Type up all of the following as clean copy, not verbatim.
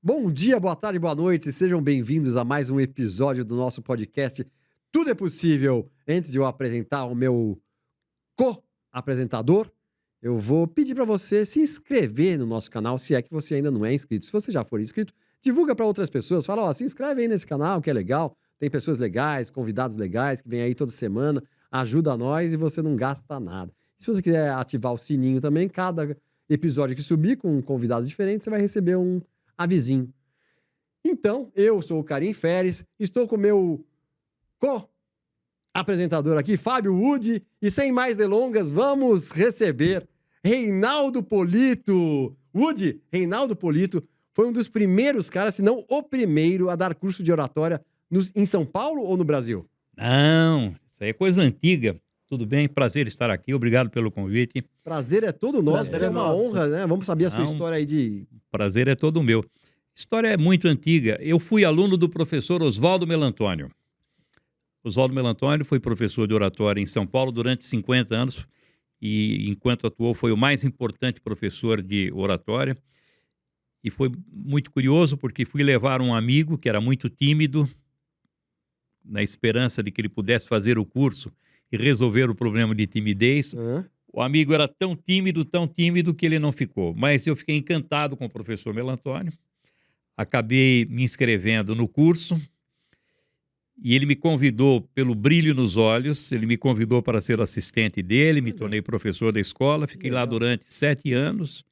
Bom dia, boa tarde, boa noite, sejam bem-vindos a mais um episódio do nosso podcast Tudo é Possível. Antes de eu apresentar o meu co-apresentador, eu vou pedir para você se inscrever no nosso canal, se é que você ainda não é inscrito. Se você já for inscrito, divulga para outras pessoas, fala, ó, se inscreve aí nesse canal que é legal, tem pessoas legais, convidados legais que vêm aí toda semana, ajuda nós e você não gasta nada. Se você quiser ativar o sininho também, cada episódio que subir com um convidado diferente, você vai receber um avisinho. Então, eu sou o Karim Feres, estou com o meu co-apresentador aqui, Fábio Wood, e sem mais delongas, vamos receber Reinaldo Polito. Wood, Reinaldo Polito foi um dos primeiros caras, se não o primeiro, a dar curso de oratória em São Paulo ou no Brasil? Não, isso aí é coisa antiga. Tudo bem? Prazer estar aqui. Obrigado pelo convite. Prazer é todo nosso, Prazer é é uma nosso. honra, né? Vamos saber a sua história aí de... Prazer é todo meu. História é muito antiga. Eu fui aluno do professor Oswaldo Melantônio. Oswaldo Melantônio foi professor de oratória em São Paulo durante 50 anos e, enquanto atuou, foi o mais importante professor de oratória. E foi muito curioso porque fui levar um amigo que era muito tímido, na esperança de que ele pudesse fazer o curso e resolver o problema de timidez. O amigo era tão tímido que ele não ficou. Mas eu fiquei encantado com o professor Melantônio. Acabei me inscrevendo no curso e ele me convidou pelo brilho nos olhos, ele me convidou para ser assistente dele, me tornei professor da escola, fiquei lá durante 7 anos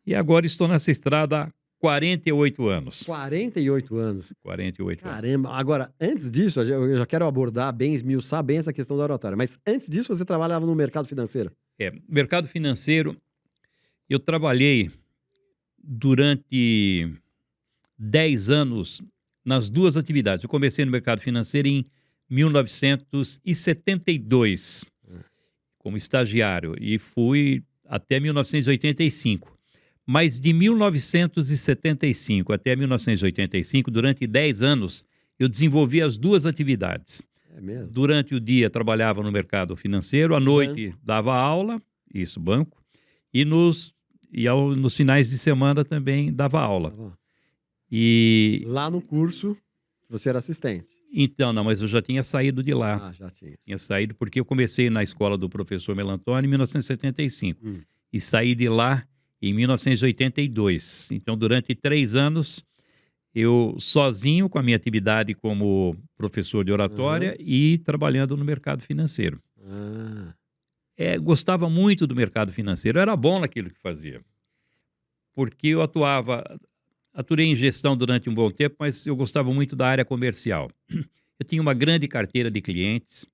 e agora estou nessa estrada há 48 anos. 48 anos. 48 anos. Caramba. Agora, antes disso, eu já quero abordar bem, esmiuçar bem essa questão da oratória, mas antes disso você trabalhava no mercado financeiro? Mercado financeiro, eu trabalhei durante 10 anos nas duas atividades. Eu comecei no mercado financeiro em 1972, como estagiário, e fui até 1985. Mas de 1975 até 1985, durante 10 anos, eu desenvolvi as duas atividades. É mesmo? Durante o dia trabalhava no mercado financeiro, à noite dava aula, isso, banco, e nos finais de semana também dava aula. E lá no curso, você era assistente? Então, não, mas eu já tinha saído de lá. Ah, já tinha. Tinha saído porque eu comecei na escola do professor Melantônio em 1975 e saí de lá em 1982. Então, durante 3 anos, eu sozinho com a minha atividade como professor de oratória e trabalhando no mercado financeiro. Gostava muito do mercado financeiro, eu era bom naquilo que fazia. Porque eu atuei em gestão durante um bom tempo, mas eu gostava muito da área comercial. Eu tinha uma grande carteira de clientes.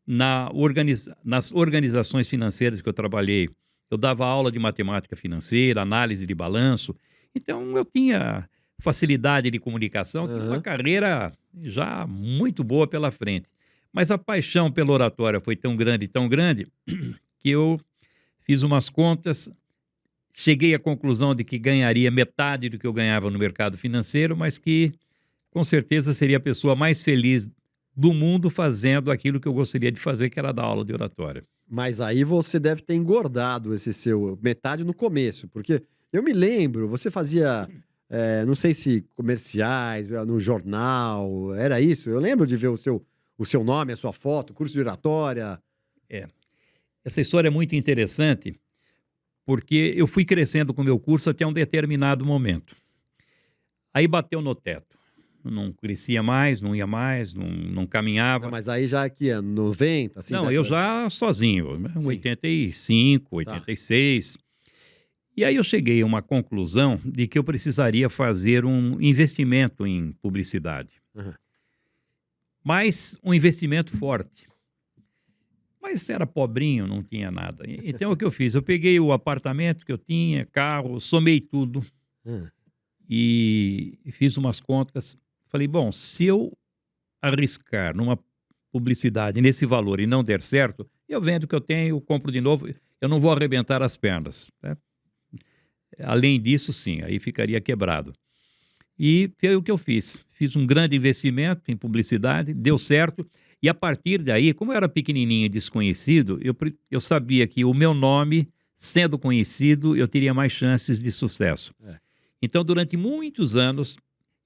Nas organizações financeiras que eu trabalhei, eu dava aula de matemática financeira, análise de balanço. Então, eu tinha facilidade de comunicação, tinha uma carreira já muito boa pela frente. Mas a paixão pela oratória foi tão grande, que eu fiz umas contas, cheguei à conclusão de que ganharia metade do que eu ganhava no mercado financeiro, mas que, com certeza, seria a pessoa mais feliz do mundo fazendo aquilo que eu gostaria de fazer, que era dar aula de oratória. Mas aí você deve ter engordado esse seu metade no começo, porque eu me lembro, você fazia, não sei se comerciais, no jornal, era isso? Eu lembro de ver o seu nome, a sua foto, curso de oratória. Essa história é muito interessante, porque eu fui crescendo com o meu curso até um determinado momento. Aí bateu no teto. Não crescia mais, não ia mais, não caminhava. Não, mas aí já que ano? 90? Assim, não, eu já sozinho, 85, 86. E aí eu cheguei a uma conclusão de que eu precisaria fazer um investimento em publicidade. Mas um investimento forte. Mas era pobrinho, não tinha nada. Então, o que eu fiz? Eu peguei o apartamento que eu tinha, carro, somei tudo e fiz umas contas. Falei, bom, se eu arriscar numa publicidade nesse valor e não der certo, eu vendo o que eu tenho, compro de novo, eu não vou arrebentar as pernas. Né? Além disso, sim, aí ficaria quebrado. E foi o que eu fiz. Fiz um grande investimento em publicidade, deu certo. E a partir daí, como eu era pequenininho e desconhecido, eu sabia que o meu nome, sendo conhecido, eu teria mais chances de sucesso. Então, durante muitos anos,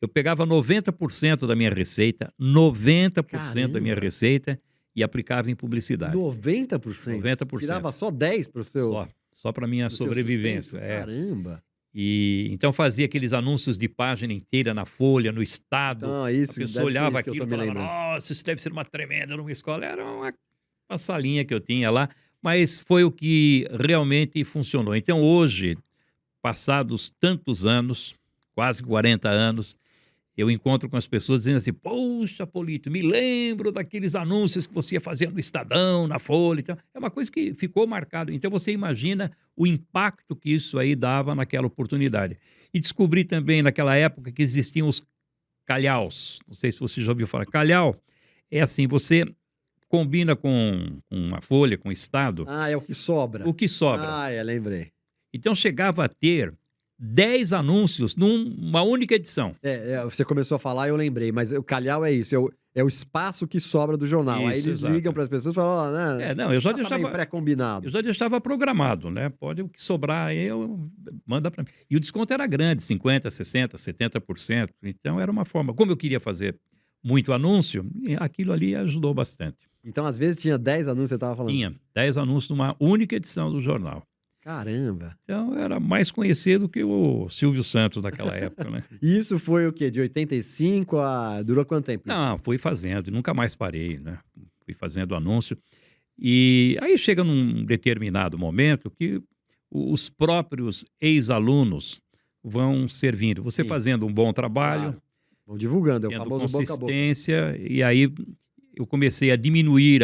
eu pegava 90% da minha receita, 90% da minha Caramba! receita e aplicava em publicidade. 90%? 90%. Tirava só 10 para o seu Só para minha pro seu sobrevivência. sustento? É. Caramba! E então fazia aqueles anúncios de página inteira na Folha, no Estado. Então é A isso, pessoa deve ser olhava isso que eu aquilo tô e me falava: lembrando. "Nossa, isso deve ser uma tremenda numa escola". Era uma salinha que eu tinha lá, mas foi o que realmente funcionou. Então hoje, passados tantos anos, quase 40 anos, eu encontro com as pessoas dizendo assim: "Poxa, Polito, me lembro daqueles anúncios que você ia fazer no Estadão, na Folha e tal". É uma coisa que ficou marcado. Então você imagina o impacto que isso aí dava naquela oportunidade. E descobri também naquela época que existiam os calhaus. Não sei se você já ouviu falar. Calhau é assim, você combina com a Folha, com o Estado, Ah, é o que sobra. o que sobra. Ah, é, lembrei. Então chegava a ter 10 anúncios numa única edição. Você começou a falar e eu lembrei, mas o calhau é isso, é o espaço que sobra do jornal. Aí Isso, eles exato. ligam para as pessoas e falam: "Ó, né, Não, eu já já tá meio deixava pré-combinado". eu já deixava programado, né, pode o que sobrar aí manda para mim. E o desconto era grande, 50, 60, 70%, então era uma forma como eu queria fazer muito anúncio, aquilo ali ajudou bastante. Então, às vezes, tinha 10 anúncios, você estava falando. Tinha 10 anúncios numa única edição do jornal. Caramba! Então eu era mais conhecido que o Silvio Santos daquela época, né. E isso foi o quê? De 85 a durou quanto tempo isso? Não, fui fazendo e nunca mais parei, né. Fui fazendo anúncio. E aí chega num determinado momento que os próprios ex-alunos vão servindo. Você Sim, fazendo um bom trabalho, claro. Vão divulgando, é o tendo famoso boca a boca. consistência, e aí eu comecei a diminuir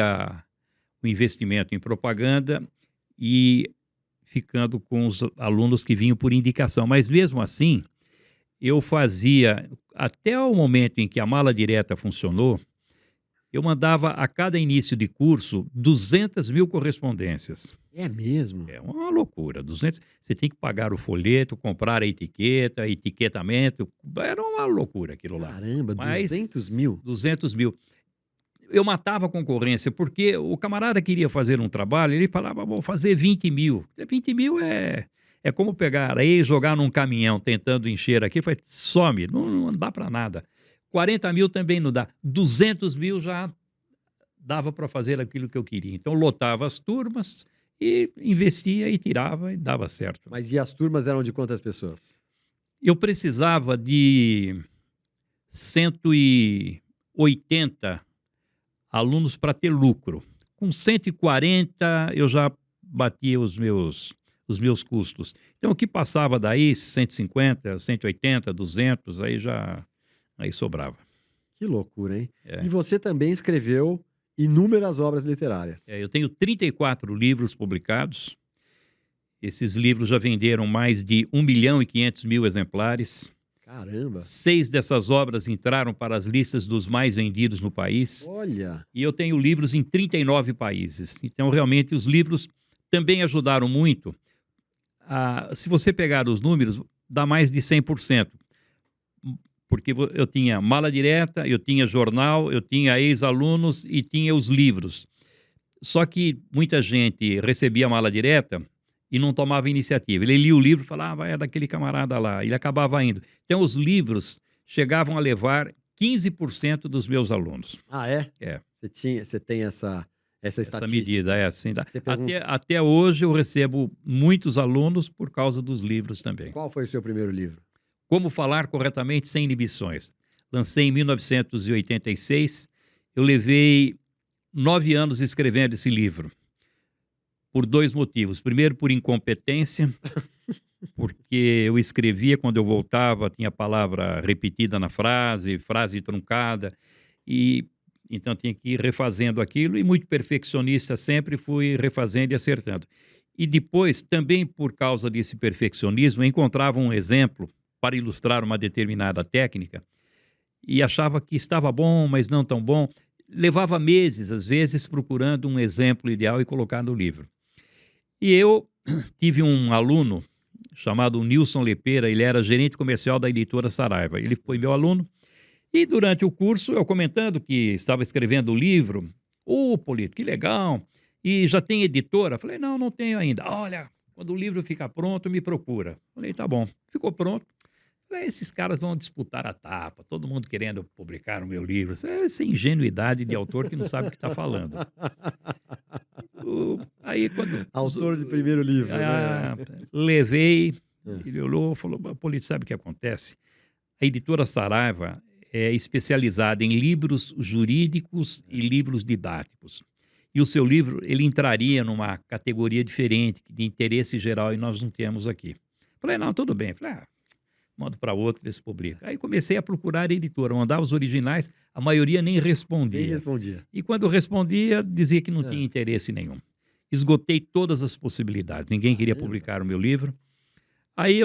o investimento em propaganda e ficando com os alunos que vinham por indicação. Mas mesmo assim, eu fazia, até o momento em que a mala direta funcionou, eu mandava a cada início de curso 200.000 correspondências. É mesmo? É uma loucura, 200, você tem que pagar o folheto, comprar a etiqueta, etiquetamento, era uma loucura aquilo lá. Caramba, Mas 200.000? 200.000. Eu matava a concorrência, porque o camarada queria fazer um trabalho, ele falava: "Vou fazer 20.000". 20.000 é como pegar areia e jogar num caminhão tentando encher aqui, vai some, não dá para nada. 40.000 também não dá, 200.000 já dava para fazer aquilo que eu queria. Então lotava as turmas e investia e tirava e dava certo. Mas e as turmas eram de quantas pessoas? Eu precisava de 180 alunos para ter lucro. Com 140 eu já batia os meus custos. Então o que passava daí, 150, 180, 200, aí sobrava. Que loucura, hein? É. E você também escreveu inúmeras obras literárias. Eu tenho 34 livros publicados. Esses livros já venderam mais de 1.500.000 exemplares. Caramba! 6 dessas obras entraram para as listas dos mais vendidos no país. Olha! E eu tenho livros em 39 países. Então, realmente, os livros também ajudaram muito. Se você pegar os números, dá mais de 100%. Porque eu tinha mala direta, eu tinha jornal, eu tinha ex-alunos e tinha os livros. Só que muita gente recebia a mala direta e não tomava iniciativa. Ele lia o livro e falava: é daquele camarada lá. Ele acabava indo. Então, os livros chegavam a levar 15% dos meus alunos. Ah, é? É. Você tem essa estatística. Essa medida é assim. Você pergunta- Até hoje eu recebo muitos alunos por causa dos livros também. Qual foi o seu primeiro livro? Como falar corretamente sem inibições. Lancei em 1986. Eu levei 9 anos escrevendo esse livro. Por 2 motivos. Primeiro, por incompetência, porque eu escrevia, quando eu voltava, tinha palavra repetida na frase truncada, e então tinha que ir refazendo aquilo, e muito perfeccionista sempre, fui refazendo e acertando. E depois, também por causa desse perfeccionismo, eu encontrava um exemplo para ilustrar uma determinada técnica e achava que estava bom, mas não tão bom. Levava meses, às vezes, procurando um exemplo ideal e colocar no livro. E eu tive um aluno chamado Nilson Lepeira, ele era gerente comercial da editora Saraiva. Ele foi meu aluno e durante o curso, eu comentando que estava escrevendo o livro, Polito, que legal, e já tem editora? Falei: não tenho ainda. Olha, quando o livro ficar pronto, me procura. Falei: tá bom. Ficou pronto. Falei, esses caras vão disputar a tapa, todo mundo querendo publicar o meu livro. Essa ingenuidade de autor que não sabe o que está falando. Aí quando... Autor de primeiro livro, né? Levei, ele olhou e falou, Polito, sabe o que acontece? A editora Saraiva é especializada em livros jurídicos e livros didáticos. E o seu livro, ele entraria numa categoria diferente, de interesse geral, e nós não temos aqui. Falei, não, tudo bem. Falei, mando para outro, eles publicam. Aí comecei a procurar a editora, mandava os originais, a maioria nem respondia. Nem respondia. E quando respondia, dizia que não tinha interesse nenhum. Esgotei todas as possibilidades, ninguém queria publicar o meu livro. Aí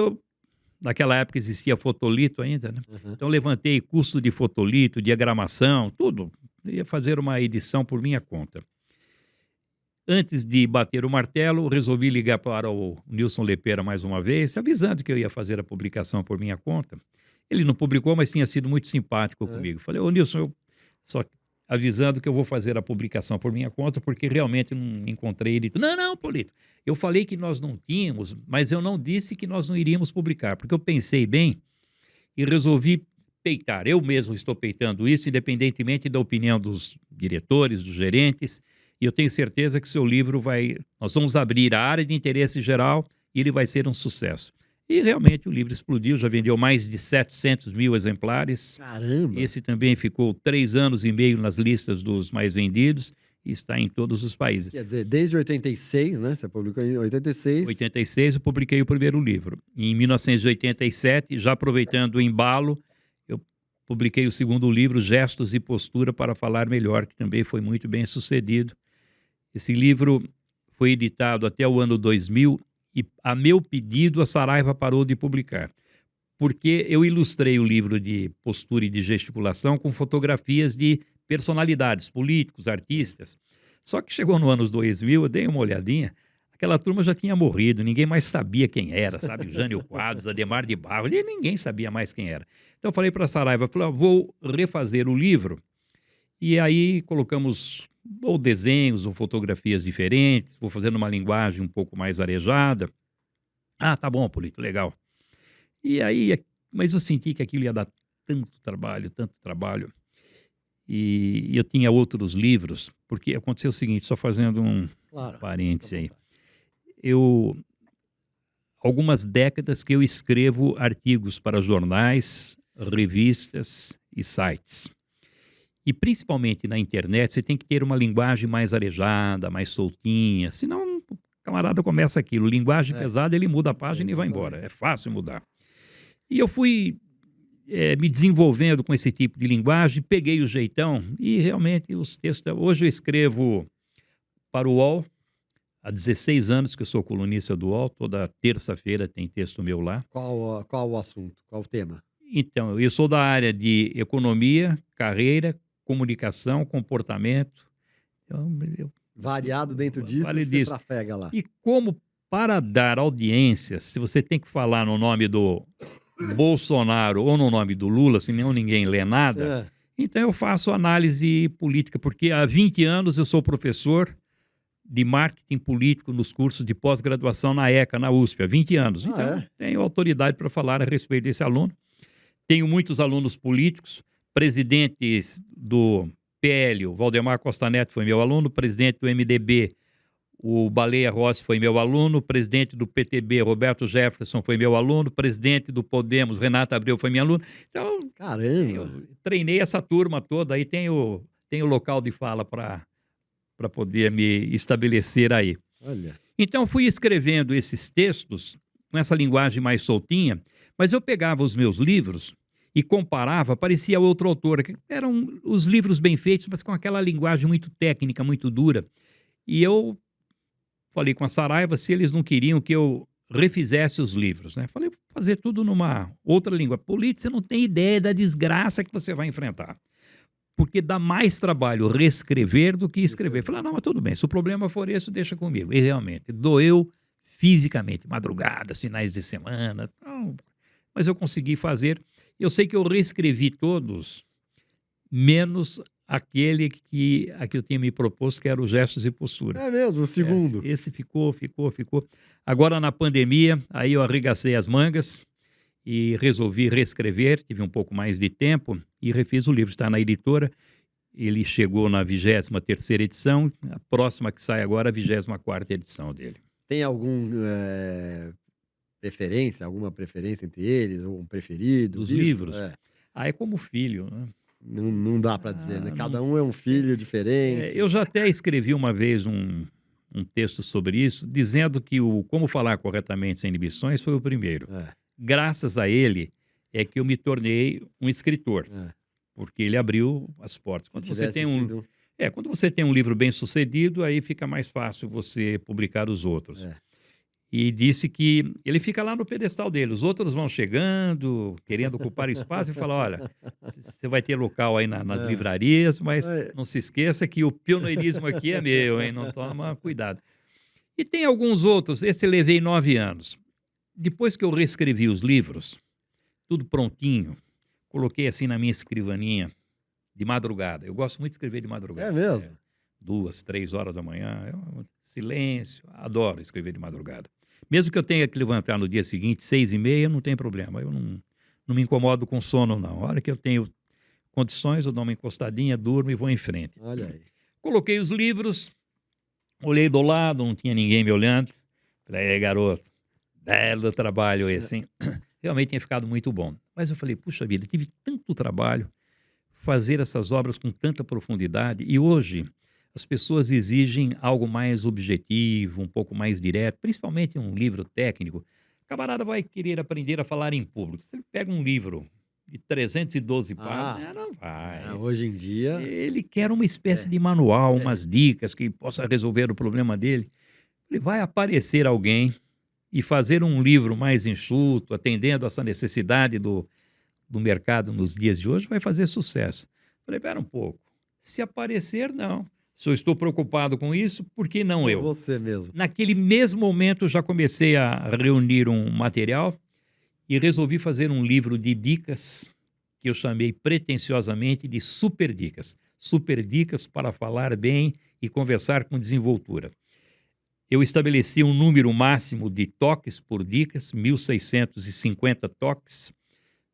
naquela época existia fotolito ainda, né? Então levantei custo de fotolito, diagramação, tudo. Eu ia fazer uma edição por minha conta. Antes de bater o martelo, resolvi ligar para o Nilson Lepera mais uma vez, avisando que eu ia fazer a publicação por minha conta. Ele não publicou, mas tinha sido muito simpático comigo. Falei, ô Nilson, eu só avisando que eu vou fazer a publicação por minha conta, porque realmente não encontrei ele. Não, Polito, eu falei que nós não tínhamos, mas eu não disse que nós não iríamos publicar, porque eu pensei bem e resolvi peitar. Eu mesmo estou peitando isso, independentemente da opinião dos diretores, dos gerentes, e eu tenho certeza que seu livro nós vamos abrir a área de interesse geral e ele vai ser um sucesso. E realmente o livro explodiu, já vendeu mais de 700 mil exemplares. Caramba! Esse também ficou 3 anos e meio nas listas dos mais vendidos e está em todos os países. Quer dizer, desde 86, né? Você publicou em 86. Em 86 eu publiquei o primeiro livro. Em 1987, já aproveitando o embalo, eu publiquei o segundo livro, Gestos e Postura para Falar Melhor, que também foi muito bem sucedido. Esse livro foi editado até o ano 2000 e, a meu pedido, a Saraiva parou de publicar. Porque eu ilustrei o livro de postura e de gesticulação com fotografias de personalidades, políticos, artistas. Só que chegou no anos 2000, eu dei uma olhadinha, aquela turma já tinha morrido, ninguém mais sabia quem era, sabe? Jânio Quadros, Adhemar de Barros, e ninguém sabia mais quem era. Então eu falei para a Saraiva, vou refazer o livro, e aí colocamos ou desenhos ou fotografias diferentes, vou fazendo uma linguagem um pouco mais arejada. Tá bom, Polito, legal. E aí, mas eu senti que aquilo ia dar tanto trabalho. E eu tinha outros livros, porque aconteceu o seguinte, só fazendo um parêntese aí. Algumas décadas que eu escrevo artigos para jornais, revistas e sites. E principalmente na internet, você tem que ter uma linguagem mais arejada, mais soltinha, senão o camarada começa aquilo, linguagem pesada, ele muda a página e vai embora, é fácil mudar. E eu fui me desenvolvendo com esse tipo de linguagem, peguei o jeitão e realmente os textos... Hoje eu escrevo para o UOL, há 16 anos que eu sou colunista do UOL, toda terça-feira tem texto meu lá. Qual o assunto? Qual o tema? Então, eu sou da área de economia, carreira, comunicação, comportamento. Variado dentro disso, você trafega lá. E como para dar audiência, se você tem que falar no nome do Bolsonaro ou no nome do Lula, senão ninguém lê nada, então eu faço análise política, porque há 20 anos eu sou professor de marketing político nos cursos de pós-graduação na ECA, na USP, há 20 anos. Então, tenho autoridade para falar a respeito desse aluno. Tenho muitos alunos políticos, presidentes do PL, o Valdemar Costa Neto foi meu aluno, presidente do MDB, o Baleia Rossi foi meu aluno, presidente do PTB, Roberto Jefferson foi meu aluno, presidente do Podemos, Renata Abreu foi meu aluno. Então, caramba! Eu treinei essa turma toda, aí tenho local de fala para poder me estabelecer aí. Olha. Então, fui escrevendo esses textos com essa linguagem mais soltinha, mas eu pegava os meus livros e comparava, parecia outro autor. Eram os livros bem feitos, mas com aquela linguagem muito técnica, muito dura. E eu falei com a Saraiva se eles não queriam que eu refizesse os livros, né? Falei, vou fazer tudo numa outra língua. Político, você não tem ideia da desgraça que você vai enfrentar. Porque dá mais trabalho reescrever do que escrever. Falei, não, mas tudo bem, se o problema for esse, deixa comigo. E realmente, doeu fisicamente, madrugadas, finais de semana, não, mas eu consegui fazer. Eu sei que eu reescrevi todos, menos aquele que eu tinha me proposto, que era os Gestos e Postura. É mesmo, o segundo. Esse ficou. Agora, na pandemia, aí eu arregacei as mangas e resolvi reescrever, tive um pouco mais de tempo e refiz o livro, está na editora. Ele chegou na 23ª edição, a próxima que sai agora, a 24ª edição dele. Tem alguma preferência entre eles, ou um preferido? Dos livros? É como filho, né? Não dá para dizer, né? não- Cada um é um filho diferente. eu já até escrevi uma vez um texto sobre isso, dizendo que o Como Falar Corretamente Sem Inibições foi o primeiro. É, Graças a ele é que eu me tornei um escritor, é. porque ele abriu as portas. Se Quando você tivesse tem sido... quando você tem um livro bem sucedido, aí fica mais fácil você publicar os outros. É. E disse que ele fica lá no pedestal dele. Os outros vão chegando, querendo ocupar espaço, e fala: olha, você vai ter local aí nas livrarias, mas É. não se esqueça que o pioneirismo aqui é meu, hein? Não toma cuidado. E tem alguns outros. Esse eu levei 9 anos. Depois que eu reescrevi os livros, tudo prontinho, coloquei assim na minha escrivaninha, de madrugada. Eu gosto muito de escrever de madrugada. É mesmo? 2, 3 horas da manhã, silêncio, adoro escrever de madrugada. Mesmo que eu tenha que levantar no dia seguinte, 6h30, não tem problema. Eu não me incomodo com sono, não. A hora que eu tenho condições, eu dou uma encostadinha, durmo e vou em frente. Olha aí. Coloquei os livros, olhei do lado, não tinha ninguém me olhando. Falei: garoto, belo trabalho esse, hein? Realmente tinha ficado muito bom. Mas eu falei: puxa vida, tive tanto trabalho fazer essas obras com tanta profundidade, e hoje as pessoas exigem algo mais objetivo, um pouco mais direto, principalmente um livro técnico. O camarada vai querer aprender a falar em público. Se ele pega um livro de 312 páginas, não vai. Hoje em dia... Ele quer uma espécie de manual, umas dicas que possa resolver o problema dele. Ele vai aparecer alguém e fazer um livro mais enxuto, atendendo essa necessidade do mercado nos dias de hoje, vai fazer sucesso. Falei: espera um pouco. Se aparecer, não. Se eu estou preocupado com isso, por que não eu? Você mesmo. Naquele mesmo momento, já comecei a reunir um material e resolvi fazer um livro de dicas que eu chamei pretensiosamente de super dicas. Super dicas para falar bem e conversar com desenvoltura. Eu estabeleci um número máximo de toques por dicas, 1.650 toques,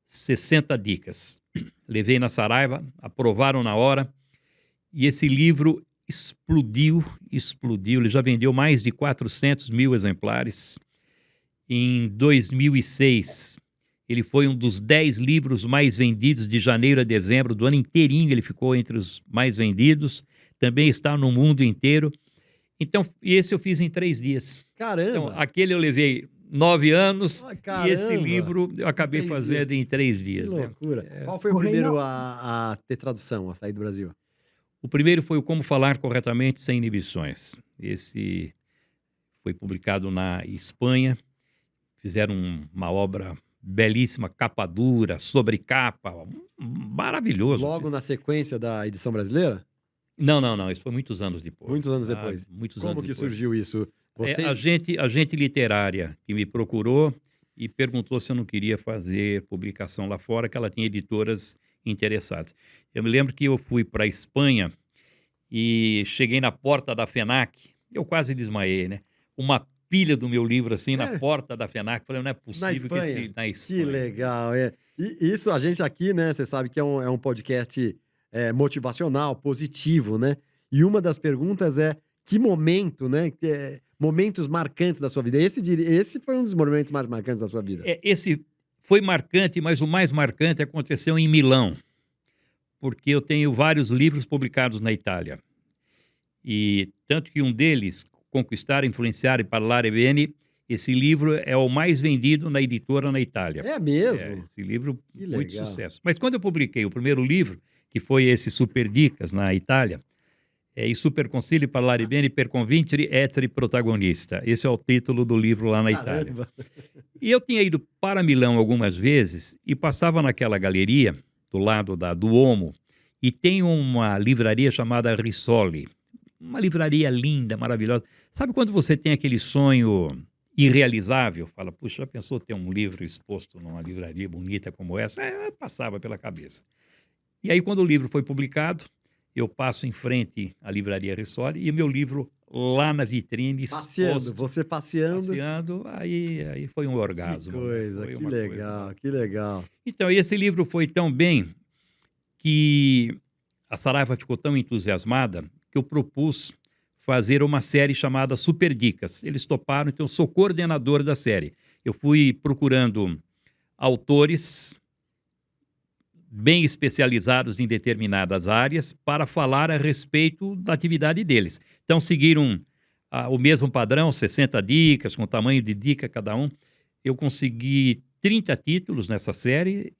60 dicas. Levei na Saraiva, aprovaram na hora, e esse livro explodiu. Ele já vendeu mais de 400 mil exemplares. Em 2006, ele foi um dos 10 livros mais vendidos de janeiro a dezembro, do ano inteirinho ele ficou entre os mais vendidos, também está no mundo inteiro. Então, esse eu fiz em 3 dias. Caramba! Então, aquele eu levei 9 anos, caramba. e esse livro eu acabei fazendo em 3 dias. Que loucura. Qual foi o primeiro a ter tradução, a sair do Brasil? O primeiro foi o Como Falar Corretamente Sem Inibições. Esse foi publicado na Espanha. Fizeram uma obra belíssima, capa dura, sobre capa, maravilhoso. Logo na sequência da edição brasileira? Não, isso foi muitos anos depois. Muitos anos depois. Muitos Como anos que depois. surgiu isso? Vocês... A gente literária que me procurou e perguntou se eu não queria fazer publicação lá fora, que ela tinha editoras interessadas. Eu me lembro que eu fui para a Espanha e cheguei na porta da FENAC, eu quase desmaiei, né? Uma pilha do meu livro assim na porta da FENAC, falei: não é possível na que na Espanha. Que legal, E isso a gente aqui, né, você sabe que é um podcast motivacional, positivo, né? E uma das perguntas é: que momento, né? Momentos marcantes da sua vida. Esse foi um dos momentos mais marcantes da sua vida. Esse foi marcante, mas o mais marcante aconteceu em Milão, porque eu tenho vários livros publicados na Itália. E tanto que um deles, Conquistar, Influenciar e Parlare Bene, esse livro é o mais vendido na editora na Itália. É mesmo? Esse livro, que muito legal. sucesso. Mas quando eu publiquei o primeiro livro, que foi esse Super Dicas na Itália, e Super Consigli Parlare Bene per convincere essere protagonista. Esse é o título do livro lá na Itália. E eu tinha ido para Milão algumas vezes e passava naquela galeria do lado da Duomo e tem uma livraria chamada Risoli. Uma livraria linda, maravilhosa. Sabe quando você tem aquele sonho irrealizável? Fala: puxa, já pensou ter um livro exposto numa livraria bonita como essa? Passava pela cabeça. E aí, quando o livro foi publicado, eu passo em frente à livraria Risoli e o meu livro lá na vitrine, Passeando, exposto, você passeando. aí foi um Que orgasmo, né? coisa, Foi que uma coisa legal, que legal. Então, esse livro foi tão bem que a Saraiva ficou tão entusiasmada que eu propus fazer uma série chamada Super Dicas. Eles toparam, então eu sou coordenador da série. Eu fui procurando autores bem especializados em determinadas áreas para falar a respeito da atividade deles. Então, seguiram o mesmo padrão, 60 dicas, com tamanho de dica cada um. Eu consegui 30 títulos nessa série.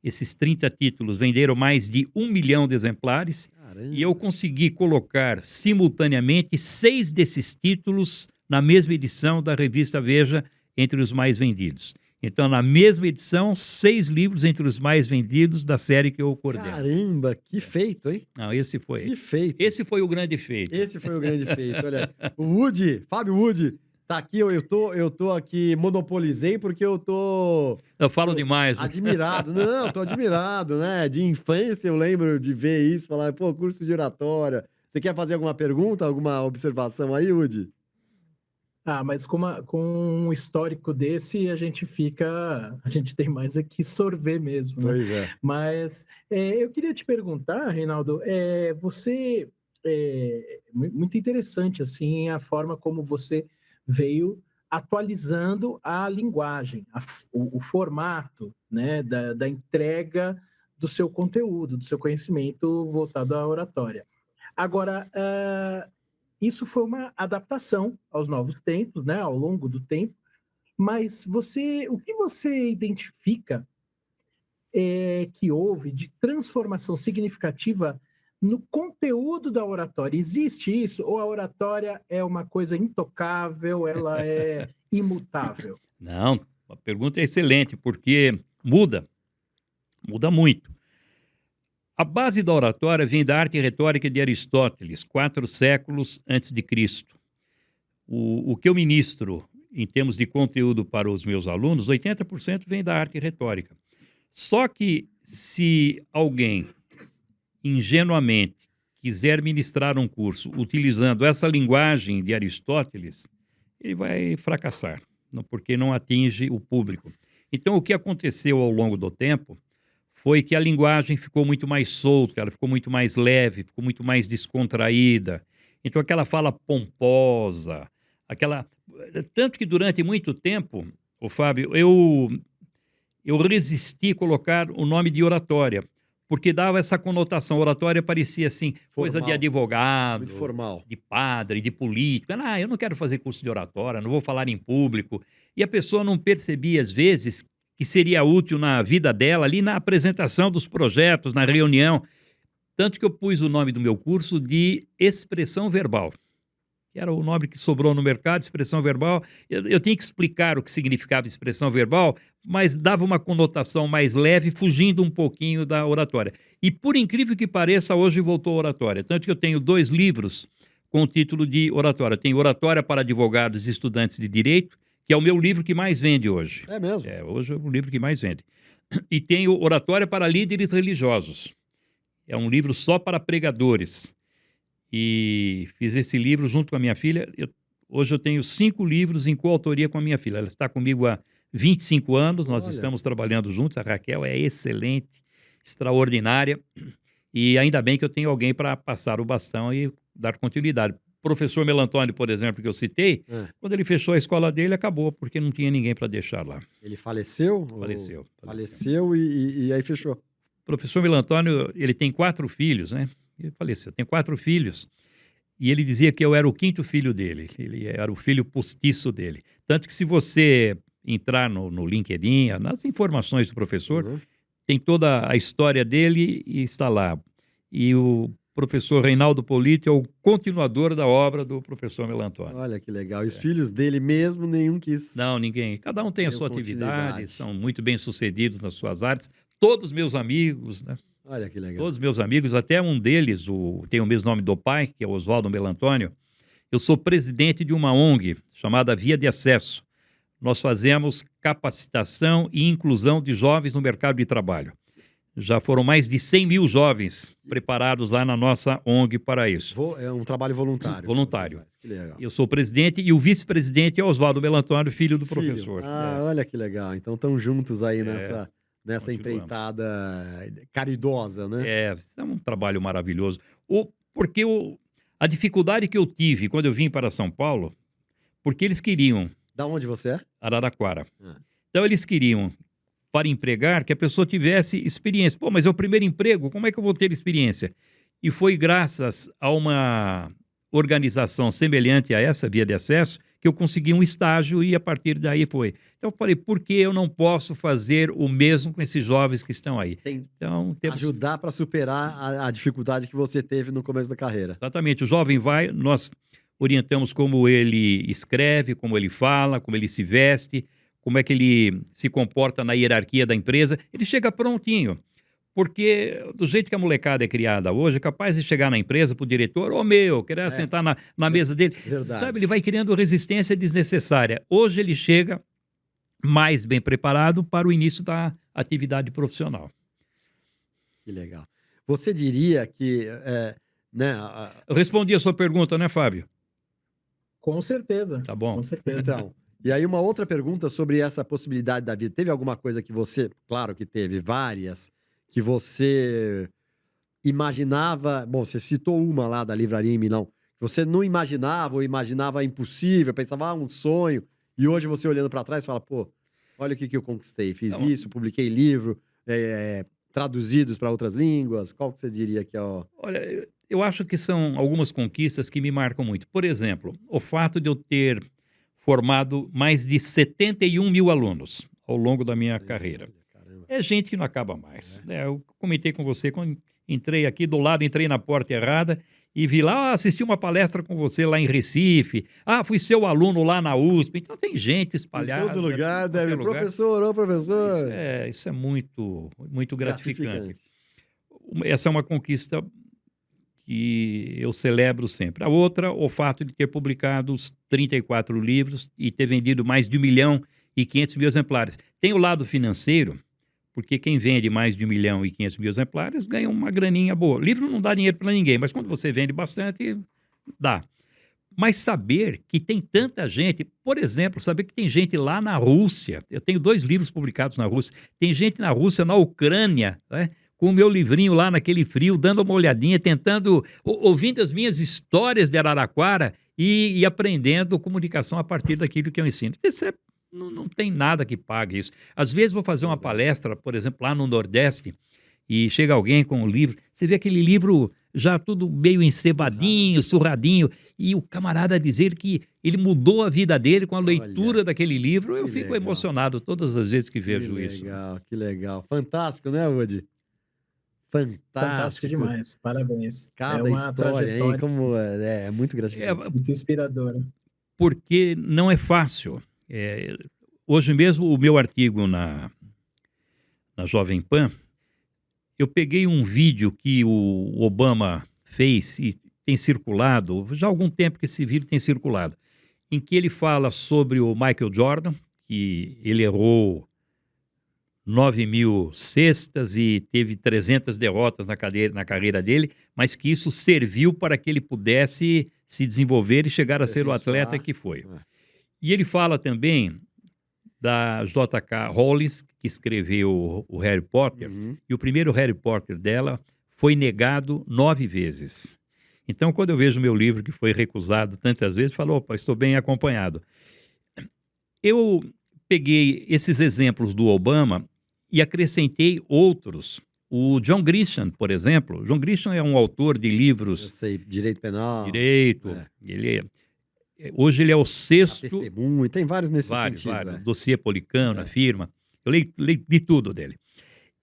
Esses 30 títulos venderam mais de 1 milhão de exemplares. E eu Caramba. consegui colocar simultaneamente 6 desses títulos na mesma edição da revista Veja entre os mais vendidos. Então, na mesma edição, 6 livros entre os mais vendidos da série que eu coordeno. Caramba, que feito, hein? Não, Que feito. esse foi o grande feito. Esse foi o grande feito. Olha, o Woody, Fábio Woody, tá aqui, eu tô aqui, monopolizei porque eu tô Eu falo demais. admirado. Não, tô admirado, né? De infância eu lembro de ver isso, falar, pô, curso de oratória. Você quer fazer alguma pergunta, alguma observação aí, Woody? Mas com um histórico desse, a gente tem mais aqui sorver mesmo, né? Pois é. Mas eu queria te perguntar, Reinaldo, muito interessante assim a forma como você veio atualizando a linguagem, o formato, né, da entrega do seu conteúdo, do seu conhecimento voltado à oratória. Agora, isso foi uma adaptação aos novos tempos, né, ao longo do tempo, mas o que você identifica que houve de transformação significativa no conteúdo da oratória? Existe isso? Ou a oratória é uma coisa intocável, ela é imutável? Não, a pergunta é excelente, porque muda muito. A base da oratória vem da arte retórica de Aristóteles, 4 séculos antes de Cristo. O que eu ministro em termos de conteúdo para os meus alunos, 80% vem da arte retórica. Só que se alguém ingenuamente quiser ministrar um curso utilizando essa linguagem de Aristóteles, ele vai fracassar, porque não atinge o público. Então, o que aconteceu ao longo do tempo foi que a linguagem ficou muito mais solta, ela ficou muito mais leve, ficou muito mais descontraída. Então, aquela fala pomposa, tanto que durante muito tempo, Fábio, eu resisti a colocar o nome de oratória, porque dava essa conotação. Oratória parecia assim, coisa de advogado, muito formal, de padre, de político. Eu não quero fazer curso de oratória, não vou falar em público. E a pessoa não percebia, às vezes, que seria útil na vida dela, ali na apresentação dos projetos, na reunião. Tanto que eu pus o nome do meu curso de expressão verbal. Que era o nome que sobrou no mercado, expressão verbal. Eu tinha que explicar o que significava expressão verbal, mas dava uma conotação mais leve, fugindo um pouquinho da oratória. E, por incrível que pareça, hoje voltou a oratória. Tanto que eu tenho 2 livros com o título de oratória. Tem Oratória para Advogados e Estudantes de Direito, que é o meu livro que mais vende hoje. É mesmo? Hoje é o livro que mais vende. E tenho Oratória para Líderes Religiosos. É um livro só para pregadores. E fiz esse livro junto com a minha filha. Hoje eu tenho 5 livros em coautoria com a minha filha. Ela está comigo há 25 anos, nós estamos trabalhando juntos. A Raquel é excelente, extraordinária. E ainda bem que eu tenho alguém para passar o bastão e dar continuidade. O professor Melantônio, por exemplo, que eu citei, quando ele fechou a escola dele, acabou, porque não tinha ninguém para deixar lá. Ele faleceu? Faleceu. Faleceu e aí fechou. O professor Melantônio, ele tem 4 filhos, né? Ele faleceu, tem 4 filhos. E ele dizia que eu era o 5º filho dele. Ele era o filho postiço dele. Tanto que se você entrar no LinkedIn, nas informações do professor, tem toda a história dele e está lá. E o professor Reinaldo Polito é o continuador da obra do professor Melantônio. Olha que legal. E os filhos dele mesmo, nenhum quis. Não, ninguém. Cada um tem a sua atividade, são muito bem-sucedidos nas suas áreas. Todos meus amigos, né? Olha que legal. Todos meus amigos, até um deles, tem o mesmo nome do pai, que é o Oswaldo Melantônio. Eu sou presidente de uma ONG chamada Via de Acesso. Nós fazemos capacitação e inclusão de jovens no mercado de trabalho. Já foram mais de 100 mil jovens preparados lá na nossa ONG para isso. É um trabalho voluntário. Voluntário. Que legal. Eu sou o presidente e o vice-presidente é Oswaldo Melantônio, filho do Filho. professor. Olha que legal. Então estão juntos aí nessa continuamos. empreitada caridosa, né? É um trabalho maravilhoso. Porque a dificuldade que eu tive quando eu vim para São Paulo, porque eles queriam, Da onde você é? Araraquara, Ah. então eles queriam, para empregar, que a pessoa tivesse experiência. Pô, mas é o primeiro emprego, como é que eu vou ter experiência? E foi graças a uma organização semelhante a essa, Via de Acesso, que eu consegui um estágio e a partir daí foi. Então eu falei, por que eu não posso fazer o mesmo com esses jovens que estão aí? Então, Ajudar para superar a dificuldade que você teve no começo da carreira. Exatamente, o jovem vai, nós orientamos como ele escreve, como ele fala, como ele se veste, como é que ele se comporta na hierarquia da empresa. Ele chega prontinho. Porque do jeito que a molecada é criada hoje, é capaz de chegar na empresa para o diretor, querer sentar na mesa dele. Verdade. Sabe, ele vai criando resistência desnecessária. Hoje ele chega mais bem preparado para o início da atividade profissional. Que legal. Você diria que... Eu respondi a sua pergunta, né, Fábio? Com certeza. Tá bom. Com certeza. Então, e aí uma outra pergunta sobre essa possibilidade da vida. Teve alguma coisa que você... Claro que teve várias... que você imaginava... Bom, você citou uma lá da livraria em Milão. Você não imaginava ou imaginava impossível, pensava, um sonho. E hoje você olhando para trás fala, pô, olha o que eu conquistei. Fiz isso, publiquei livro, traduzidos para outras línguas. Qual que você diria que é o... Olha, eu acho que são algumas conquistas que me marcam muito. Por exemplo, o fato de eu ter formado mais de 71 mil alunos ao longo da minha carreira. É gente que não acaba mais. Eu comentei com você quando entrei aqui do lado, entrei na porta errada e vi lá, assisti uma palestra com você lá em Recife. Fui seu aluno lá na USP. Então tem gente espalhada. Em todo lugar, deve. Professor, professor. Isso é muito, muito gratificante. Essa é uma conquista que eu celebro sempre. A outra, o fato de ter publicado os 34 livros e ter vendido mais de 1.500.000 exemplares. Tem o lado financeiro, porque quem vende mais de 1.500.000 exemplares ganha uma graninha boa. Livro não dá dinheiro para ninguém, mas quando você vende bastante, dá. Mas saber que tem tanta gente, por exemplo, saber que tem gente lá na Rússia, eu tenho 2 livros publicados na Rússia, tem gente na Rússia, na Ucrânia, com o meu livrinho lá naquele frio, dando uma olhadinha, tentando, ouvindo as minhas histórias de Araraquara e aprendendo comunicação a partir daquilo que eu ensino. Isso não tem nada que pague isso. Às vezes vou fazer uma palestra, por exemplo, lá no Nordeste, e chega alguém com um livro, você vê aquele livro já tudo meio encebadinho, surradinho, e o camarada dizer que ele mudou a vida dele com a leitura daquele livro, eu fico emocionado todas as vezes que vejo isso. Que legal. Fantástico, né, Woody? Fantástico demais, parabéns. Cada história, hein? Como é muito gratificante. Muito inspiradora. Porque não é fácil. Hoje mesmo, o meu artigo na Jovem Pan, eu peguei um vídeo que o Obama fez e tem circulado, já há algum tempo que esse vídeo tem circulado, em que ele fala sobre o Michael Jordan, que ele errou 9.000 cestas e teve 300 derrotas na carreira dele, mas que isso serviu para que ele pudesse se desenvolver e chegar a ser o atleta que foi. E ele fala também da J.K. Rowling, que escreveu o Harry Potter, e o primeiro Harry Potter dela foi negado 9 vezes. Então, quando eu vejo meu livro que foi recusado tantas vezes, falo, opa, estou bem acompanhado. Eu peguei esses exemplos do Obama e acrescentei outros. O John Grisham, por exemplo. John Grisham é um autor de livros... Eu sei, direito penal. Direito. Hoje ele é o 6º... Testemunho, tem vários nesse sentido. Vários. Dossiê Policano, a firma. Eu li tudo dele.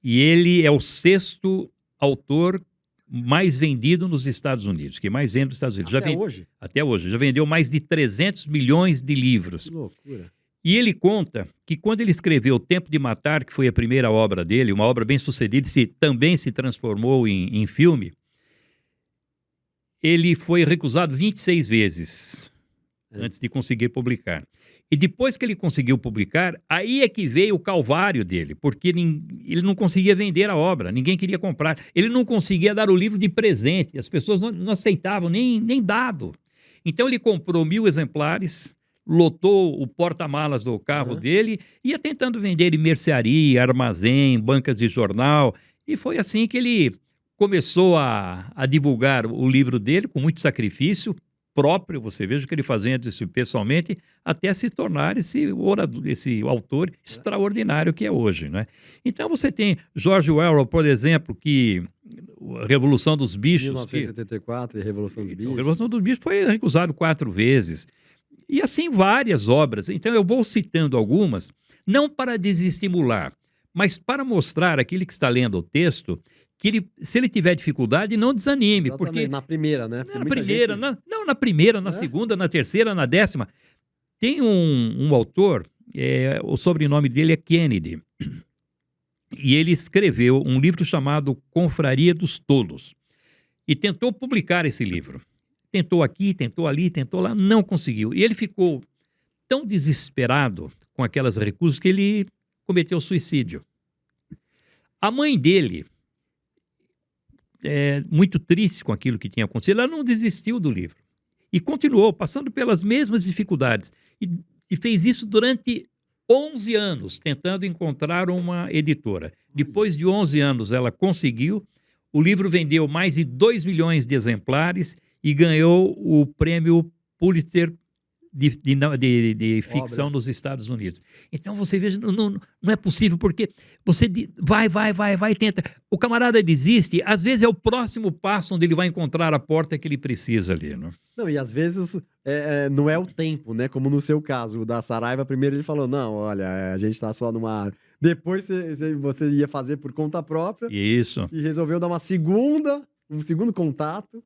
E ele é o 6º autor mais vendido nos Estados Unidos, que mais vende nos Estados Unidos. Hoje? Até hoje. Já vendeu mais de 300 milhões de livros. Que loucura. E ele conta que quando ele escreveu O Tempo de Matar, que foi a primeira obra dele, uma obra bem sucedida, também se transformou em filme, ele foi recusado 26 vezes antes de conseguir publicar. E depois que ele conseguiu publicar, aí é que veio o calvário dele, porque ele não conseguia vender a obra, ninguém queria comprar. Ele não conseguia dar o livro de presente, as pessoas não aceitavam nem dado. Então ele comprou 1.000 exemplares, lotou o porta-malas do carro dele, ia tentando vender em mercearia, armazém, bancas de jornal, e foi assim que ele começou a divulgar o livro dele com muito sacrifício próprio, você veja que ele fazia isso pessoalmente, até se tornar esse autor extraordinário que é hoje, né? Então você tem George Orwell, por exemplo, que a Revolução dos Bichos... 1984 e Revolução dos Bichos. A Revolução dos Bichos foi recusado 4 vezes. E assim várias obras. Então eu vou citando algumas, não para desestimular, mas para mostrar àquele que está lendo o texto que ele, se ele tiver dificuldade, não desanime. Exatamente, porque na primeira, né? na primeira, na primeira, na segunda, na terceira, na 10ª. Tem um autor, o sobrenome dele é Kennedy, e ele escreveu um livro chamado Confraria dos Tolos, e tentou publicar esse livro. Tentou aqui, tentou ali, tentou lá, não conseguiu. E ele ficou tão desesperado com aquelas recusas que ele cometeu suicídio. A mãe dele, muito triste com aquilo que tinha acontecido, ela não desistiu do livro. E continuou passando pelas mesmas dificuldades. E fez isso durante 11 anos, tentando encontrar uma editora. Depois de 11 anos, ela conseguiu. O livro vendeu mais de 2 milhões de exemplares e ganhou o prêmio Pulitzer de ficção nos Estados Unidos. Então você veja, não é possível, porque você vai, tenta. O camarada desiste, às vezes é o próximo passo onde ele vai encontrar a porta que ele precisa ali. Não, e às vezes não é o tempo, né? Como no seu caso, o da Saraiva, primeiro ele falou, não, olha, a gente tá só numa... Depois você ia fazer por conta própria. Isso. E resolveu dar um segundo contato.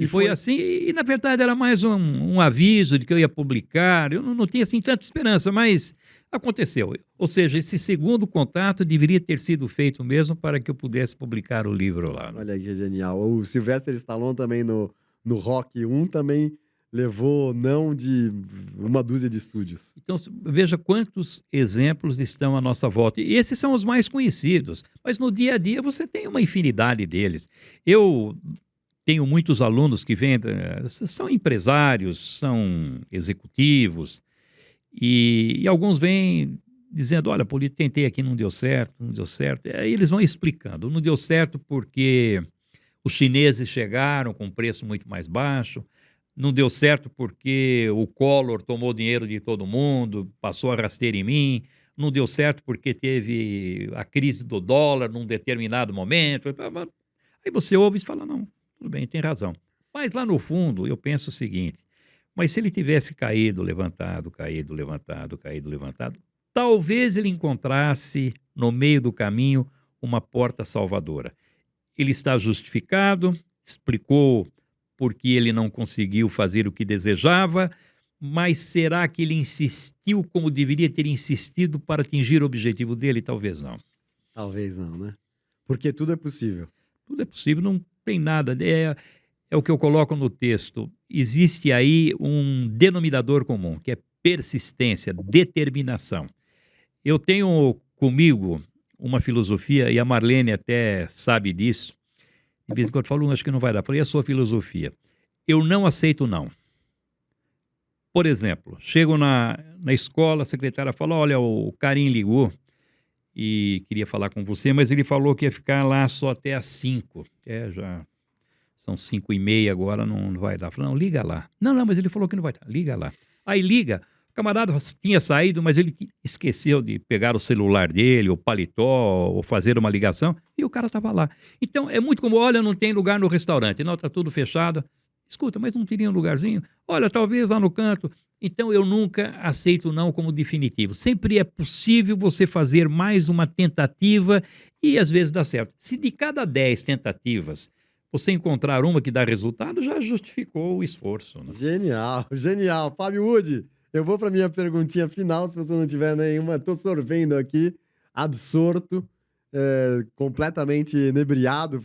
E foi assim, e na verdade era mais um aviso de que eu ia publicar, eu não tinha assim tanta esperança, mas aconteceu. Ou seja, esse segundo contato deveria ter sido feito mesmo para que eu pudesse publicar o livro lá. Olha que genial. O Sylvester Stallone também no Rock 1 também levou não de 1 dúzia de estúdios. Então veja quantos exemplos estão à nossa volta. E esses são os mais conhecidos, mas no dia a dia você tem uma infinidade deles. Eu... tenho muitos alunos que vêm, são empresários, são executivos, e alguns vêm dizendo, olha, Polito, tentei aqui, não deu certo. Aí eles vão explicando, não deu certo porque os chineses chegaram com um preço muito mais baixo, não deu certo porque o Collor tomou dinheiro de todo mundo, passou a rasteira em mim, não deu certo porque teve a crise do dólar num determinado momento. Aí você ouve e fala, não, tudo bem, tem razão. Mas lá no fundo, eu penso o seguinte, mas se ele tivesse caído, levantado, talvez ele encontrasse no meio do caminho uma porta salvadora. Ele está justificado, explicou por que ele não conseguiu fazer o que desejava, mas será que ele insistiu como deveria ter insistido para atingir o objetivo dele? Talvez não. Talvez não, né? Porque tudo é possível. Tudo é possível, não tem nada. É o que eu coloco no texto. Existe aí um denominador comum, que é persistência, determinação. Eu tenho comigo uma filosofia, e a Marlene até sabe disso. De vez em quando eu falo, acho que não vai dar. Eu falei, a sua filosofia? Eu não aceito não. Por exemplo, chego na escola, a secretária fala, olha, o Karim ligou e queria falar com você, mas ele falou que ia ficar lá só até às 5. Já são 5h30 agora, não vai dar. Falei, não, liga lá. Não, mas ele falou que não vai dar. Liga lá. Aí liga, o camarada tinha saído, mas ele esqueceu de pegar o celular dele, o paletó, ou fazer uma ligação, e o cara estava lá. Então, é muito como, olha, não tem lugar no restaurante, não, está tudo fechado. Escuta, mas não teria um lugarzinho? Olha, talvez lá no canto. Então, eu nunca aceito não como definitivo. Sempre é possível você fazer mais uma tentativa e, às vezes, dá certo. Se de cada 10 tentativas você encontrar uma que dá resultado, já justificou o esforço. Né? Genial. Fábio Wood, eu vou para minha perguntinha final, se você não tiver nenhuma. Estou sorvendo aqui, absorto, completamente inebriado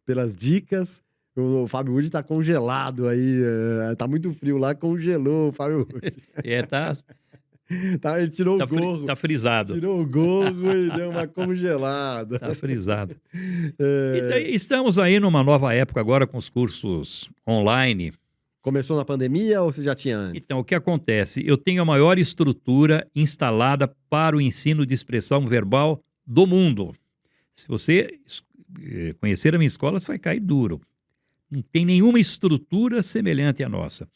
pelas dicas. O Fábio Wood tá congelado aí, tá muito frio lá, congelou o Fábio Wood. Tá, ele tirou o gorro. Tá frisado. Tirou o gorro e deu uma congelada. Tá frisado. É, E daí, estamos aí numa nova época agora com os cursos online. Começou na pandemia ou você já tinha antes? Então, o que acontece? Eu tenho a maior estrutura instalada para o ensino de expressão verbal do mundo. Se você conhecer a minha escola, você vai cair duro. Não tem nenhuma estrutura semelhante à nossa.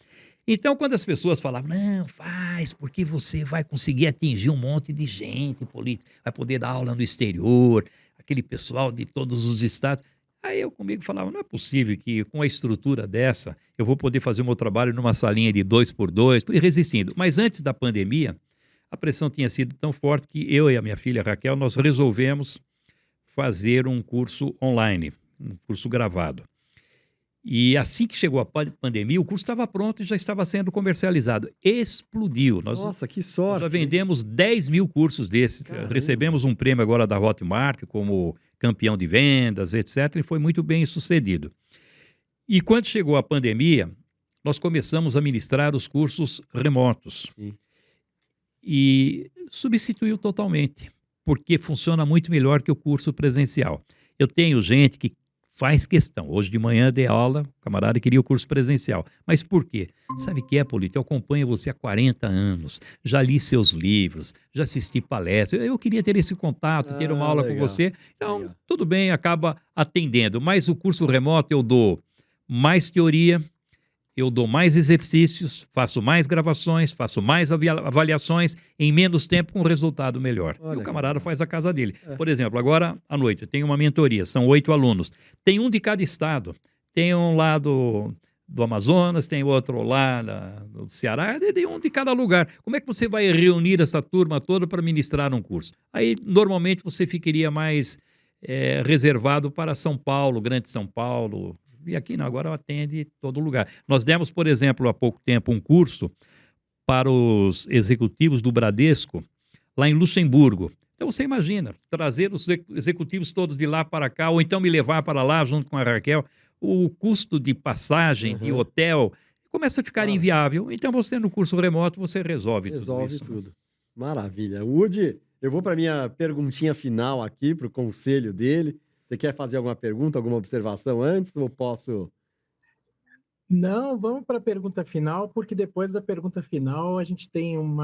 Então, quando as pessoas falavam, não, faz, porque você vai conseguir atingir um monte de gente política, vai poder dar aula no exterior, aquele pessoal de todos os estados. Aí eu comigo falava, não é possível que com a estrutura dessa eu vou poder fazer o meu trabalho numa salinha de 2x2, fui resistindo. Mas antes da pandemia, a pressão tinha sido tão forte que eu e a minha filha Raquel, nós resolvemos fazer um curso online, um curso gravado. E assim que chegou a pandemia, o curso estava pronto e já estava sendo comercializado. Explodiu. Nossa, que Nós sorte. já vendemos 10 mil cursos desses. Caramba. Recebemos um prêmio agora da Hotmart como campeão de vendas, etc. E foi muito bem sucedido. E quando chegou a pandemia, nós começamos a ministrar os cursos remotos. Sim. E substituiu totalmente, porque funciona muito melhor que o curso presencial. Eu tenho gente que faz questão. Hoje de manhã dei aula, o camarada queria o curso presencial. Mas por quê? Sabe o que é, Polito? Eu acompanho você há 40 anos, já li seus livros, já assisti palestras. Eu queria ter esse contato, ter uma aula legal. com você. Então, Legal. tudo bem, acaba atendendo. Mas o curso remoto eu dou mais teoria, eu dou mais exercícios, faço mais gravações, faço mais avaliações em menos tempo com resultado melhor. Olha E o que camarada legal. faz a casa dele. É. Por exemplo, agora à noite eu tenho uma mentoria, são 8 alunos. Tem um de cada estado. Tem um lá do Amazonas, tem outro lá do Ceará, tem um de cada lugar. Como é que você vai reunir essa turma toda para ministrar um curso? Aí, normalmente, você ficaria mais reservado para São Paulo, Grande São Paulo. E aqui não, agora atende todo lugar. Nós demos, por exemplo, há pouco tempo um curso para os executivos do Bradesco, lá em Luxemburgo. Então você imagina, trazer os executivos todos de lá para cá, ou então me levar para lá junto com a Raquel, o custo de passagem, de hotel, começa a ficar inviável. Então você no curso remoto, você resolve tudo isso. Tudo. Maravilha. Woody, eu vou para minha perguntinha final aqui, para o conselho dele. Você quer fazer alguma pergunta, alguma observação antes ou posso? Não, vamos para a pergunta final, porque depois da pergunta final a gente tem um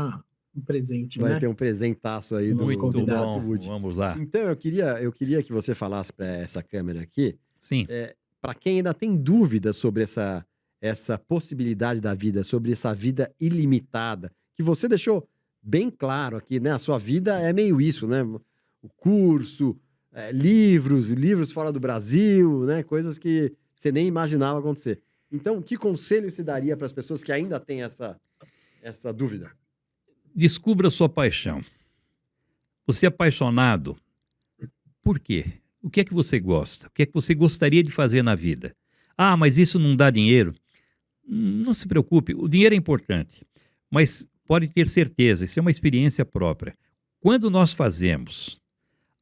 presente, Vai né? ter um presentaço aí do Muito convidados. bom, Woody. vamos lá. Então, eu queria que você falasse para essa câmera aqui, Sim, para quem ainda tem dúvidas sobre essa possibilidade da vida, sobre essa vida ilimitada, que você deixou bem claro aqui, né? A sua vida é meio isso, né? O curso, livros fora do Brasil, né? Coisas que você nem imaginava acontecer. Então, que conselho se daria para as pessoas que ainda têm essa dúvida? descubra a sua paixão. Você é apaixonado por quê? O que é que você gosta? O que é que você gostaria de fazer na vida? Ah, mas isso não dá dinheiro. Não se preocupe, o dinheiro é importante, mas pode ter certeza, isso é uma experiência própria. Quando nós fazemos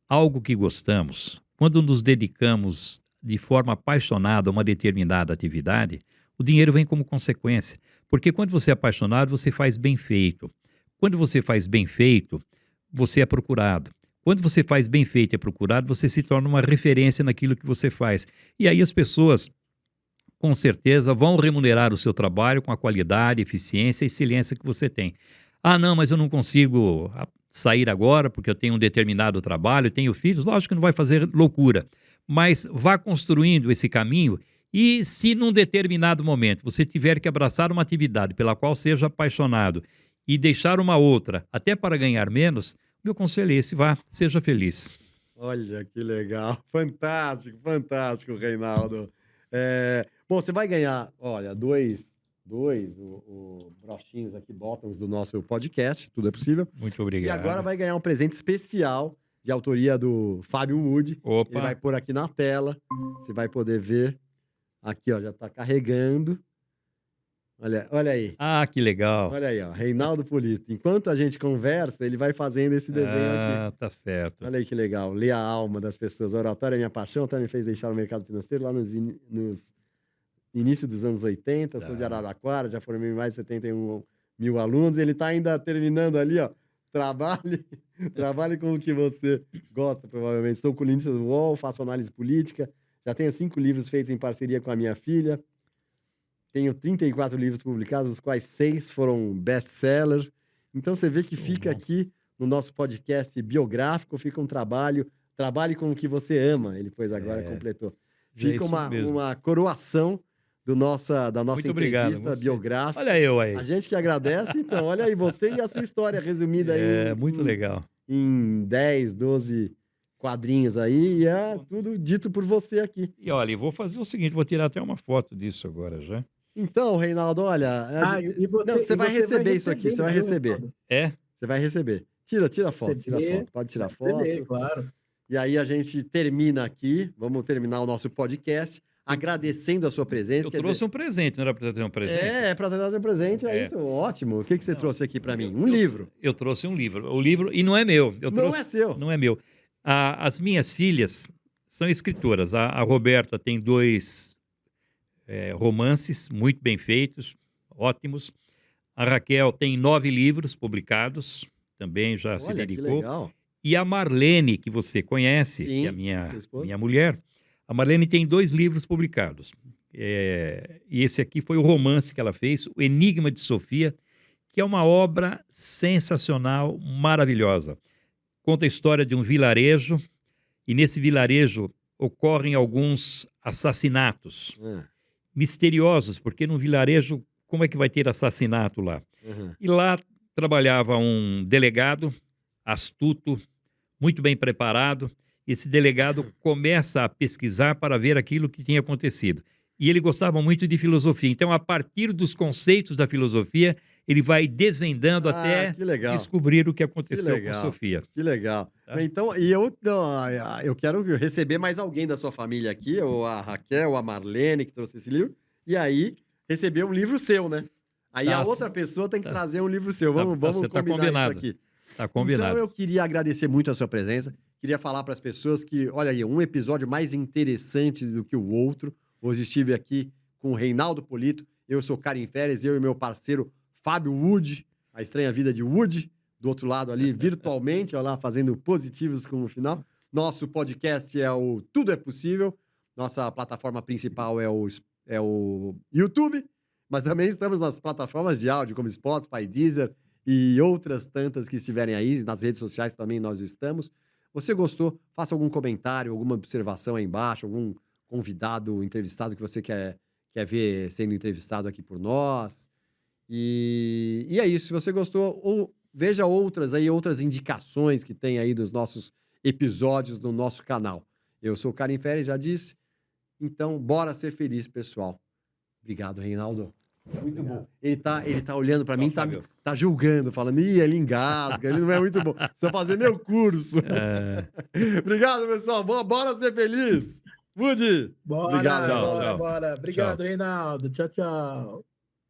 algo que gostamos, quando nos dedicamos de forma apaixonada a uma determinada atividade, o dinheiro vem como consequência. Porque quando você é apaixonado, você faz bem feito. Quando você faz bem feito, você é procurado. Quando você faz bem feito e é procurado, você se torna uma referência naquilo que você faz. E aí as pessoas, com certeza, vão remunerar o seu trabalho com a qualidade, eficiência e excelência que você tem. Ah, não, mas eu não consigo sair agora porque eu tenho um determinado trabalho, tenho filhos. Lógico que não vai fazer loucura, mas vá construindo esse caminho e se num determinado momento você tiver que abraçar uma atividade pela qual seja apaixonado e deixar uma outra até para ganhar menos, meu conselho é esse, vá, seja feliz. Olha que legal, fantástico, fantástico, Reinaldo. Bom, você vai ganhar, olha, dois brochinhos aqui, bottoms do nosso podcast, tudo é possível. Muito E obrigado. agora vai ganhar um presente especial de autoria do Fábio Woody. Opa. Ele vai pôr aqui na tela, você vai poder ver. Aqui, ó, já tá carregando. Olha aí. Ah, que legal. Olha aí, ó, Reinaldo Polito. Enquanto a gente conversa, ele vai fazendo esse desenho aqui. Ah, tá certo. Olha aí que legal. Lê a alma das pessoas. A oratória é minha paixão, até me fez deixar o mercado financeiro lá nos início dos anos 80. Sou de Araraquara, já formei mais de 71 mil alunos. Ele está ainda terminando ali, ó. Trabalhe com o que você gosta, provavelmente. Estou com o Lindsay Wall, faço análise política. Já tenho 5 livros feitos em parceria com a minha filha. Tenho 34 livros publicados, dos quais 6 foram best-sellers. Então, você vê que fica aqui no nosso podcast biográfico, fica um trabalho. Trabalhe com o que você ama, ele depois agora completou. Fica uma coroação da nossa Muito entrevista obrigado, biográfica. Olha eu aí. A gente que agradece, então. Olha aí, você e a sua história resumida aí. Muito legal. Em 10, 12 quadrinhos aí, e é tudo dito por você aqui. E olha, eu vou fazer o seguinte, vou tirar até uma foto disso agora já. Então, Reinaldo, olha... você vai receber isso aqui, você vai receber. Você vai receber. Tira foto, tira foto. Pode tirar foto. Receber, claro. E aí a gente termina aqui, vamos terminar o nosso podcast, agradecendo a sua presença. Eu trouxe um presente, não era para ter um presente? É para trazer um presente, é isso, ótimo. O que você trouxe aqui para mim? Um livro. Eu trouxe um livro. O livro, e não é meu. É seu. Não é meu. As minhas filhas são escritoras. A Roberta tem 2 romances muito bem feitos, ótimos. A Raquel tem 9 livros publicados, também já se dedicou. Que legal. E a Marlene, que você conhece, sim, que é a minha mulher, a Marlene tem 2 livros publicados. E esse aqui foi o romance que ela fez, O Enigma de Sofia, que é uma obra sensacional, maravilhosa. Conta a história de um vilarejo, e nesse vilarejo ocorrem alguns assassinatos misteriosos, porque num vilarejo, como é que vai ter assassinato lá? E lá trabalhava um delegado astuto, muito bem preparado. Esse delegado começa a pesquisar para ver aquilo que tinha acontecido. E ele gostava muito de filosofia. Então, a partir dos conceitos da filosofia, ele vai desvendando até descobrir o que aconteceu com Sofia. Que legal. Tá? Então, eu quero receber mais alguém da sua família aqui, ou a Raquel, ou a Marlene, que trouxe esse livro, e aí receber um livro seu, né? Aí a outra pessoa tem que trazer um livro seu. Vamos combinar isso aqui. Tá combinado. Então, eu queria agradecer muito a sua presença. Queria falar para as pessoas que, olha aí, um episódio mais interessante do que o outro. Hoje estive aqui com o Reinaldo Polito. Eu sou Karim Férez, eu e meu parceiro Fábio Wood, a estranha vida de Wood, do outro lado ali, virtualmente, olha lá, fazendo positivos com o final. Nosso podcast é o Tudo é Possível. Nossa plataforma principal é o YouTube, mas também estamos nas plataformas de áudio, como Spotify, Deezer e outras tantas que estiverem aí. Nas redes sociais também nós estamos. Você gostou? Faça algum comentário, alguma observação aí embaixo, algum convidado, entrevistado que você quer ver sendo entrevistado aqui por nós. E é isso. Se você gostou, veja outras indicações que tem aí dos nossos episódios no nosso canal. Eu sou o Karim Férez, já disse. Então, bora ser feliz, pessoal. Obrigado, Reinaldo. Muito bom. Ele tá olhando para mim, tá julgando, falando, ele engasga, ele não é muito bom. Precisa fazer meu curso. Obrigado, pessoal. Bora ser feliz. Woody. Bora, obrigado. Bora. Obrigado, tchau. Reinaldo. Tchau, tchau.